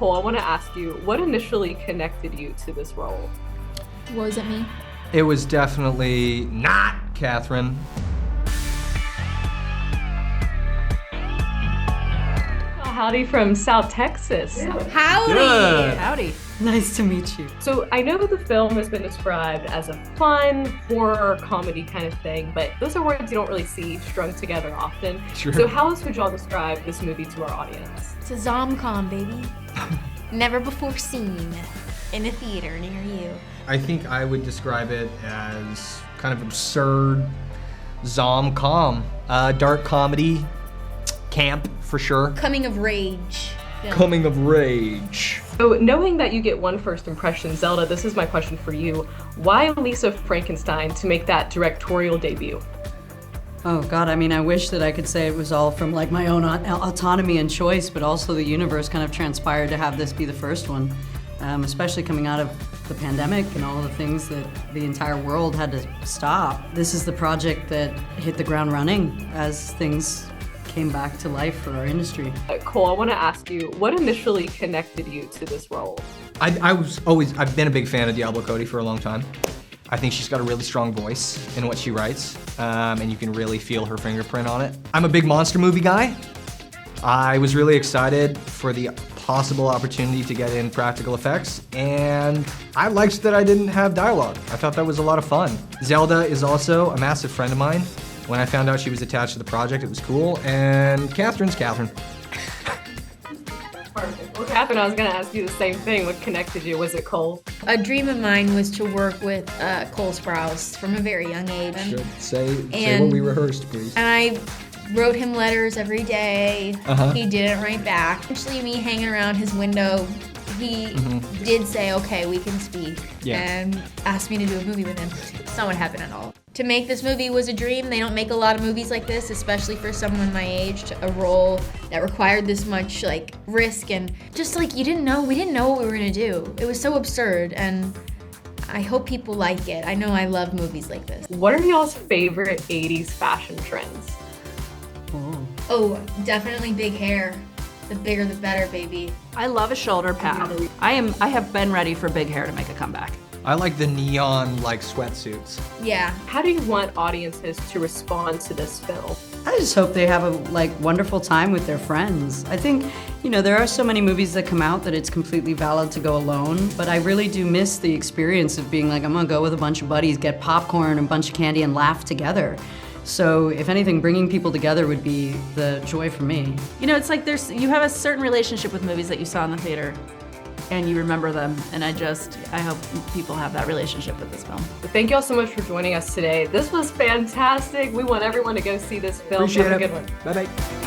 Cole, I want to ask you, what initially connected you to this role? Was it me? It was definitely not Kathryn. Howdy from South Texas. Howdy! Good. Howdy. Nice to meet you. So I know the film has been described as a fun horror comedy kind of thing, but those are words you don't really see strung together often. Sure. So how else would y'all describe this movie to our audience? It's a zom-com, baby. Never before seen in a theater near you. I think I would describe it as kind of absurd, zom-com, dark comedy, camp for sure. Coming of rage. Yeah. Coming of rage. So knowing that you get one first impression, Zelda, this is my question for you. Why Lisa Frankenstein to make that directorial debut? Oh God, I mean, I wish that I could say it was all from like my own autonomy and choice, but also the universe kind of transpired to have this be the first one, especially coming out of the pandemic and all the things that the entire world had to stop. This is the project that hit the ground running as things came back to life for our industry. Cole, I want to ask you, what initially connected you to this role? I've been a big fan of Diablo Cody for a long time. I think she's got a really strong voice in what she writes, and you can really feel her fingerprint on it. I'm a big monster movie guy. I was really excited for the possible opportunity to get in practical effects, and I liked that I didn't have dialogue. I thought that was a lot of fun. Zelda is also a massive friend of mine. When I found out she was attached to the project, it was cool, and Kathryn's Kathryn. Perfect. Well, Kathryn, I was going to ask you the same thing. What connected you? Was it Cole? A dream of mine was to work with Cole Sprouse from a very young age. Say what we rehearsed, please. And I wrote him letters every day. Uh-huh. He didn't write back. Actually, me hanging around his window, he did say, okay, we can speak, and asked me to do a movie with him. It's not what happened at all. To make this movie was a dream. They don't make a lot of movies like this, especially for someone my age, a role that required this much like risk and just like we didn't know what we were gonna do. It was so absurd, and I hope people like it. I know I love movies like this. What are y'all's favorite 80s fashion trends? Oh, definitely big hair. The bigger the better, baby. I love a shoulder pad. I have been ready for big hair to make a comeback. I like the neon like sweatsuits. Yeah. How do you want audiences to respond to this film? I just hope they have a wonderful time with their friends. I think, there are so many movies that come out that it's completely valid to go alone, but I really do miss the experience of being like, I'm gonna go with a bunch of buddies, get popcorn and a bunch of candy and laugh together. So if anything, bringing people together would be the joy for me. It's like you have a certain relationship with movies that you saw in the theater and you remember them, and I hope people have that relationship with this film. Thank you all so much for joining us today. This was fantastic. We want everyone to go see this film. Appreciate Have a it. good one. Bye-bye.